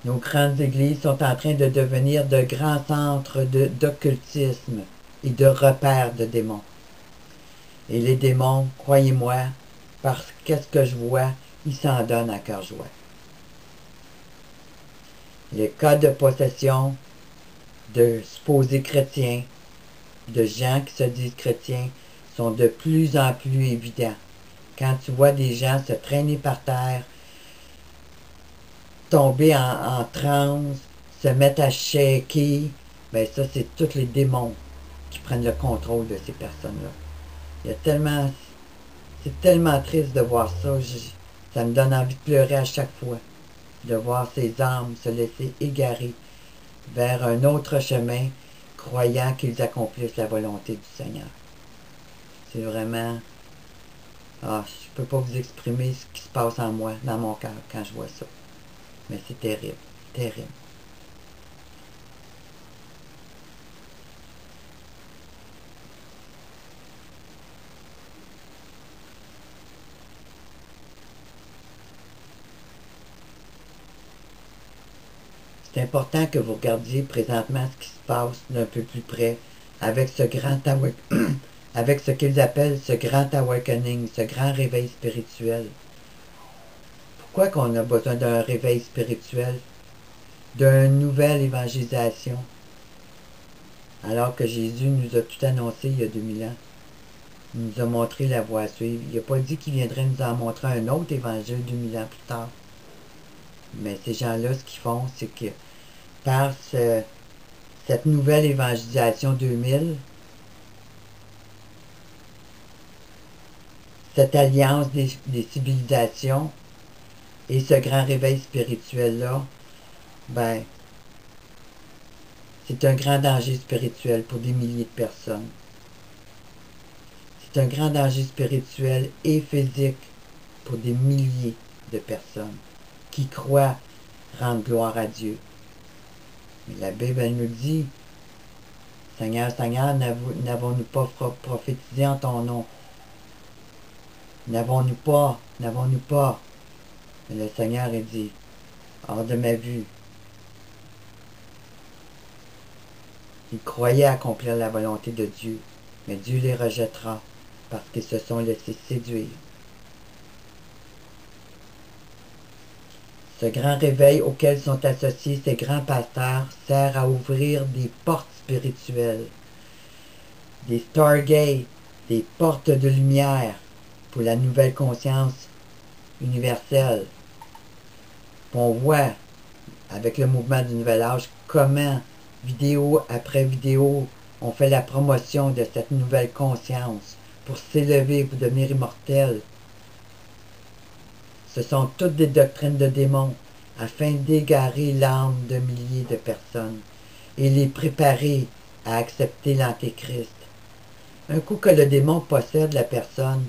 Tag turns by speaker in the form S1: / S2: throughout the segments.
S1: Nos grandes églises sont en train de devenir de grands centres d'occultisme et de repères de démons. Et les démons, croyez-moi, parce qu'est-ce que je vois, ils s'en donnent à cœur joie. Les cas de possession de supposés chrétiens, de gens qui se disent chrétiens, sont de plus en plus évidents. Quand tu vois des gens se traîner par terre, tomber en transe, se mettre à shaker, ben ça, c'est tous les démons qui prennent le contrôle de ces personnes-là. Il y a tellement... C'est tellement triste de voir ça. Ça me donne envie de pleurer à chaque fois. De voir ces âmes se laisser égarer vers un autre chemin, croyant qu'ils accomplissent la volonté du Seigneur. C'est vraiment... Ah, je peux pas vous exprimer ce qui se passe en moi, dans mon cœur, quand je vois ça. Mais c'est terrible, terrible. C'est important que vous regardiez présentement ce qui se passe d'un peu plus près avec ce grand avec ce qu'ils appellent ce grand awakening, ce grand réveil spirituel. Pourquoi qu'on a besoin d'un réveil spirituel, d'une nouvelle évangélisation, alors que Jésus nous a tout annoncé il y a 2000 ans. Il nous a montré la voie à suivre. Il n'a pas dit qu'il viendrait nous en montrer un autre évangile 2000 ans plus tard. Mais ces gens-là, ce qu'ils font, c'est que par cette nouvelle évangélisation 2000, cette alliance des civilisations et ce grand réveil spirituel-là, ben, c'est un grand danger spirituel pour des milliers de personnes. C'est un grand danger spirituel et physique pour des milliers de personnes qui croient rendre gloire à Dieu. Mais la Bible, elle nous dit, Seigneur, Seigneur, n'avons-nous pas prophétisé en ton nom? N'avons-nous pas? Mais le Seigneur a dit, hors de ma vue. Ils croyaient accomplir la volonté de Dieu, mais Dieu les rejettera parce qu'ils se sont laissés séduire. Ce grand réveil auquel sont associés ces grands pasteurs sert à ouvrir des portes spirituelles, des stargates, des portes de lumière pour la nouvelle conscience universelle. On voit, avec le mouvement du Nouvel Âge, comment, vidéo après vidéo, on fait la promotion de cette nouvelle conscience pour s'élever, pour devenir immortel. Ce sont toutes des doctrines de démons afin d'égarer l'âme de milliers de personnes et les préparer à accepter l'Antéchrist. Un coup que le démon possède la personne,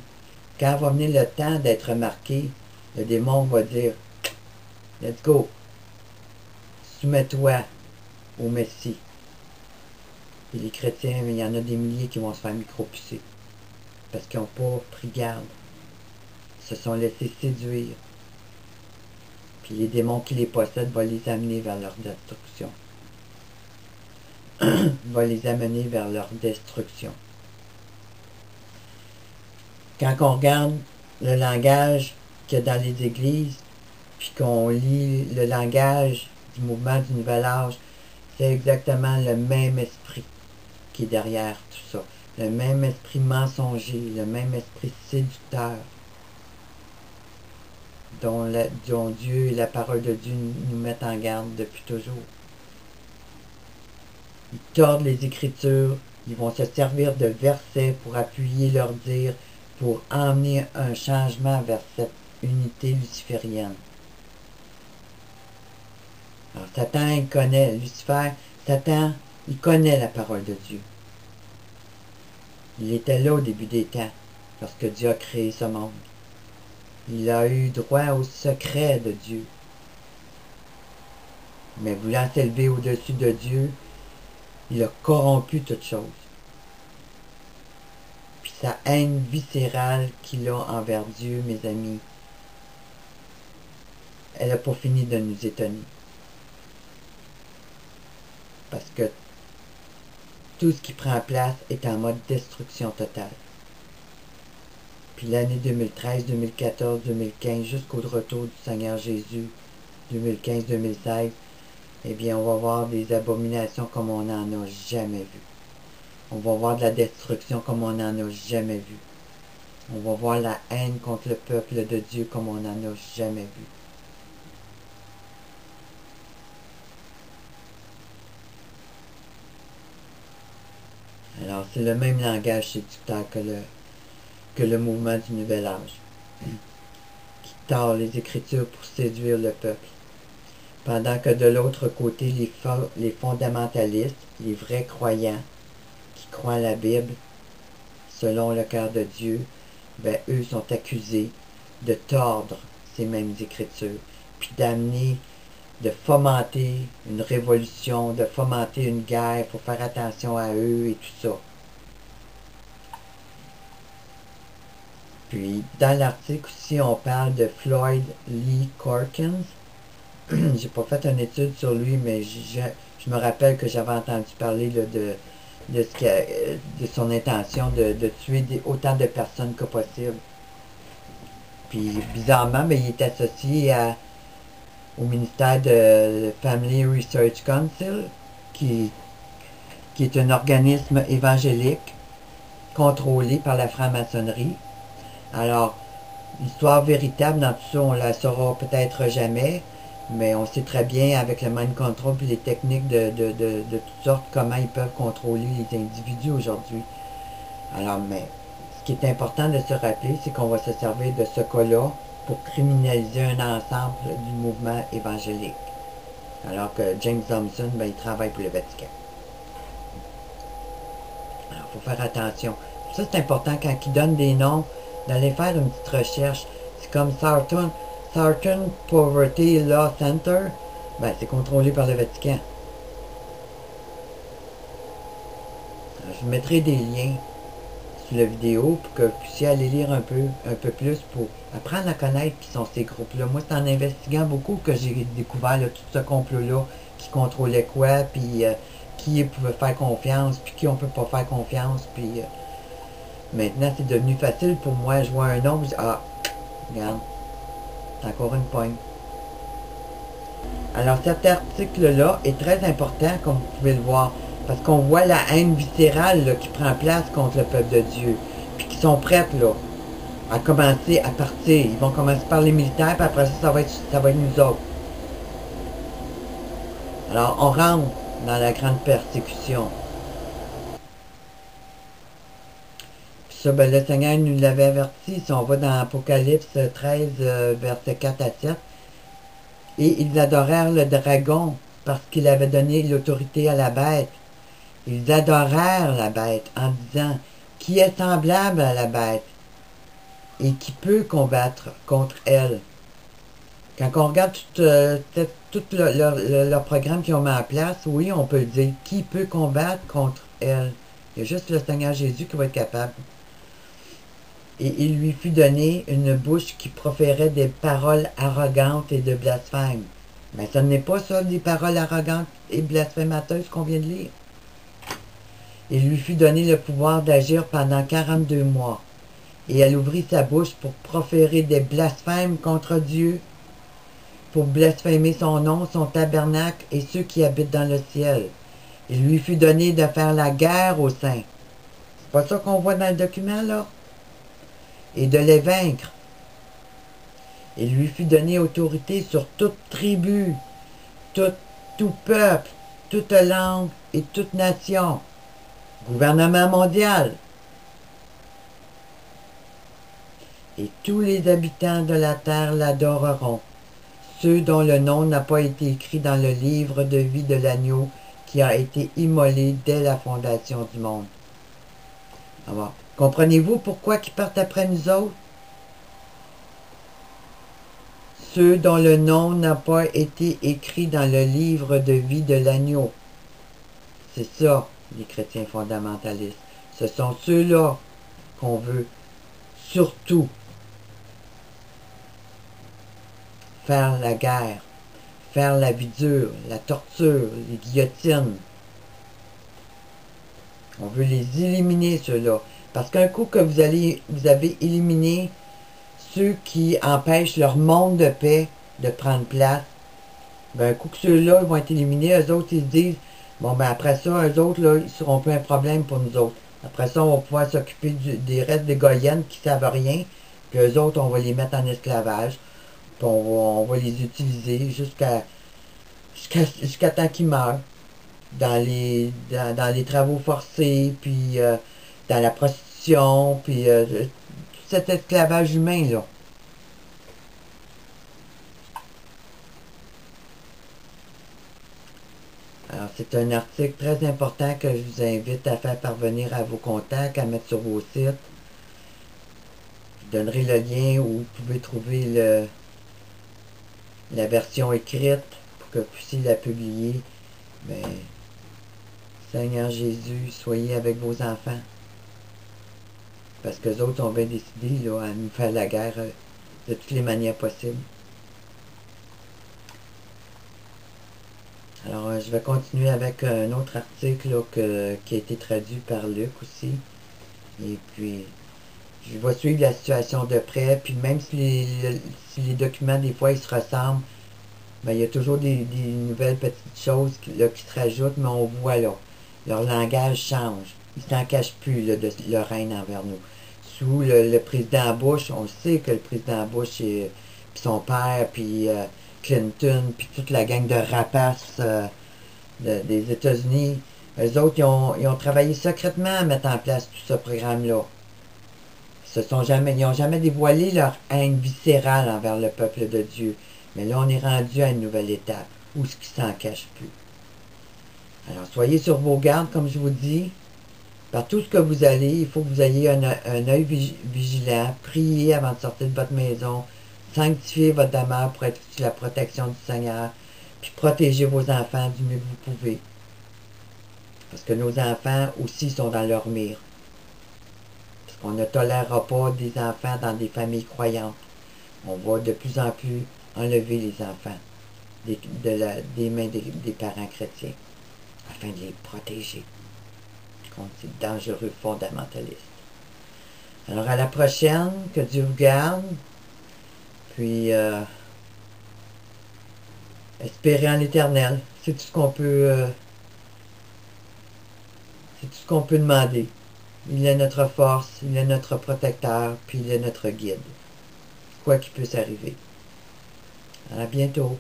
S1: quand va venir le temps d'être marqué, le démon va dire « Let's go, soumets-toi au Messie ». Et les chrétiens, il y en a des milliers qui vont se faire micro-pucer parce qu'ils n'ont pas pris garde. Se sont laissés séduire. Puis les démons qui les possèdent vont les amener vers leur destruction. Va les amener vers leur destruction. Quand on regarde le langage qu'il y a dans les églises, puis qu'on lit le langage du mouvement du Nouvel Âge, c'est exactement le même esprit qui est derrière tout ça. Le même esprit mensonger, le même esprit séducteur dont Dieu et la parole de Dieu nous mettent en garde depuis toujours. Ils tordent les Écritures, ils vont se servir de versets pour appuyer leur dire, pour emmener un changement vers cette unité luciférienne. Alors Satan, il connaît, Lucifer, Satan, il connaît la parole de Dieu. Il était là au début des temps, lorsque Dieu a créé ce monde. Il a eu droit au secret de Dieu. Mais voulant s'élever au-dessus de Dieu, il a corrompu toute chose. Puis sa haine viscérale qu'il a envers Dieu, mes amis, elle n'a pas fini de nous étonner. parce que tout ce qui prend place est en mode destruction totale. Puis l'année 2013, 2014, 2015, jusqu'au retour du Seigneur Jésus, 2015-2016, eh bien, on va voir des abominations comme on n'en a jamais vu. On va voir de la destruction comme on n'en a jamais vu. On va voir la haine contre le peuple de Dieu comme on n'en a jamais vu. Alors, c'est le même langage séducteur que le mouvement du Nouvel Âge, qui tord les Écritures pour séduire le peuple. Pendant que de l'autre côté, les fondamentalistes, les vrais croyants, qui croient à la Bible, selon le cœur de Dieu, ben, eux sont accusés de tordre ces mêmes Écritures, puis d'amener, de fomenter une révolution, de fomenter une guerre, il faut faire attention à eux et tout ça. Puis, dans l'article aussi, on parle de Floyd Lee Corkins. J'ai pas fait une étude sur lui, mais je me rappelle que j'avais entendu parler là, de son intention de tuer autant de personnes que possible. Puis, bizarrement, ben, il est associé au ministère de Family Research Council, qui est un organisme évangélique contrôlé par la franc-maçonnerie. Alors, l'histoire véritable dans tout ça, on la saura peut-être jamais, mais on sait très bien avec le mind control et les techniques de toutes sortes comment ils peuvent contrôler les individus aujourd'hui. Alors, mais ce qui est important de se rappeler, c'est qu'on va se servir de ce cas-là pour criminaliser un ensemble du mouvement évangélique. Alors que James Thompson, ben, il travaille pour le Vatican. Alors, il faut faire attention. Ça, c'est important quand ils donnent des noms, d'aller faire une petite recherche. C'est comme Southern Poverty Law Center, ben, c'est contrôlé par le Vatican. Alors, je vous mettrai des liens sur la vidéo pour que vous puissiez aller lire un peu plus pour apprendre à connaître qui sont ces groupes-là. Moi, c'est en investiguant beaucoup que j'ai découvert là, tout ce complot-là, qui contrôlait quoi, puis qui pouvait faire confiance, puis qui on peut pas faire confiance, puis maintenant, c'est devenu facile pour moi. Je vois un nom, je dis, ah, regarde, c'est encore une poigne. Alors, cet article-là est très important, comme vous pouvez le voir, parce qu'on voit la haine viscérale là, qui prend place contre le peuple de Dieu, puis qui sont prêtes là, à commencer à partir. Ils vont commencer par les militaires, puis après ça va être nous autres. Alors, on rentre dans la grande persécution. Puis ça, ben, le Seigneur nous l'avait averti. Si on va dans Apocalypse 13, versets 4 à 7, et ils adorèrent le dragon parce qu'il avait donné l'autorité à la bête. Ils adorèrent la bête en disant, qui est semblable à la bête et qui peut combattre contre elle. Quand on regarde tout leur programme qu'ils ont mis en place, oui, on peut le dire, qui peut combattre contre elle. Il y a juste le Seigneur Jésus qui va être capable. Et il lui fut donné une bouche qui proférait des paroles arrogantes et de blasphème. Mais ce n'est pas ça, des paroles arrogantes et blasphémateuses qu'on vient de lire. Il lui fut donné le pouvoir d'agir pendant 42 mois. Et elle ouvrit sa bouche pour proférer des blasphèmes contre Dieu, pour blasphémer son nom, son tabernacle et ceux qui habitent dans le ciel. Il lui fut donné de faire la guerre aux saints. C'est pas ça qu'on voit dans le document, là? Et de les vaincre. Il lui fut donné autorité sur toute tribu, tout peuple, toute langue et toute nation. Gouvernement mondial. Et tous les habitants de la terre l'adoreront, ceux dont le nom n'a pas été écrit dans le livre de vie de l'agneau qui a été immolé dès la fondation du monde. Alors, comprenez-vous pourquoi ils partent après nous autres? Ceux dont le nom n'a pas été écrit dans le livre de vie de l'agneau. C'est ça, les chrétiens fondamentalistes. Ce sont ceux-là qu'on veut surtout faire la guerre, faire la vie dure, la torture, les guillotines, On veut les éliminer, ceux-là. Parce qu'un coup que vous avez éliminé ceux qui empêchent leur monde de paix de prendre place, ben, un coup que ceux-là vont être éliminés, eux autres, ils se disent, bon, ben, après ça, eux autres, là, ils seront plus un problème pour nous autres. Après ça, on va pouvoir s'occuper des restes des goyennes qui savent rien, puis eux autres, on va les mettre en esclavage, puis on va les utiliser jusqu'à temps qu'ils meurent, dans les travaux forcés, puis dans la prostitution, puis tout cet esclavage humain, là. Alors, c'est un article très important que je vous invite à faire parvenir à vos contacts, à mettre sur vos sites. Je donnerai le lien où vous pouvez trouver la version écrite pour que vous puissiez la publier. Mais, Seigneur Jésus, soyez avec vos enfants. Parce que les autres ont bien décidé là, à nous faire la guerre de toutes les manières possibles. Alors, je vais continuer avec un autre article là, qui a été traduit par Luc aussi. Et puis, je vais suivre la situation de près. Puis même si les documents, des fois, ils se ressemblent, ben, il y a toujours des nouvelles petites choses qui se rajoutent, mais on voit là, leur langage change. Ils ne s'en cachent plus là, de leur haine envers nous. Sous le président Bush, on sait que le président Bush et puis son père, puis Clinton, puis toute la gang de rapaces des États-Unis, eux autres, ils ont travaillé secrètement à mettre en place tout ce programme-là. Ils n'ont jamais dévoilé leur haine viscérale envers le peuple de Dieu. Mais là, on est rendu à une nouvelle étape, où ce qui s'en cache plus. Alors, soyez sur vos gardes, comme je vous dis. Partout ce que vous allez, il faut que vous ayez un œil vigilant. Priez avant de sortir de votre maison. Sanctifiez votre demeure pour être sous la protection du Seigneur. Puis protégez vos enfants du mieux que vous pouvez. Parce que nos enfants aussi sont dans leur mire. Parce qu'on ne tolérera pas des enfants dans des familles croyantes. On va de plus en plus enlever les enfants des mains des parents chrétiens afin de les protéger contre ces dangereux fondamentalistes. Alors à la prochaine, que Dieu vous garde, puis espérez en l'Éternel, c'est tout ce qu'on peut c'est tout ce qu'on peut demander. Il est notre force, il est notre protecteur, puis il est notre guide. Quoi qu'il puisse arriver. À bientôt.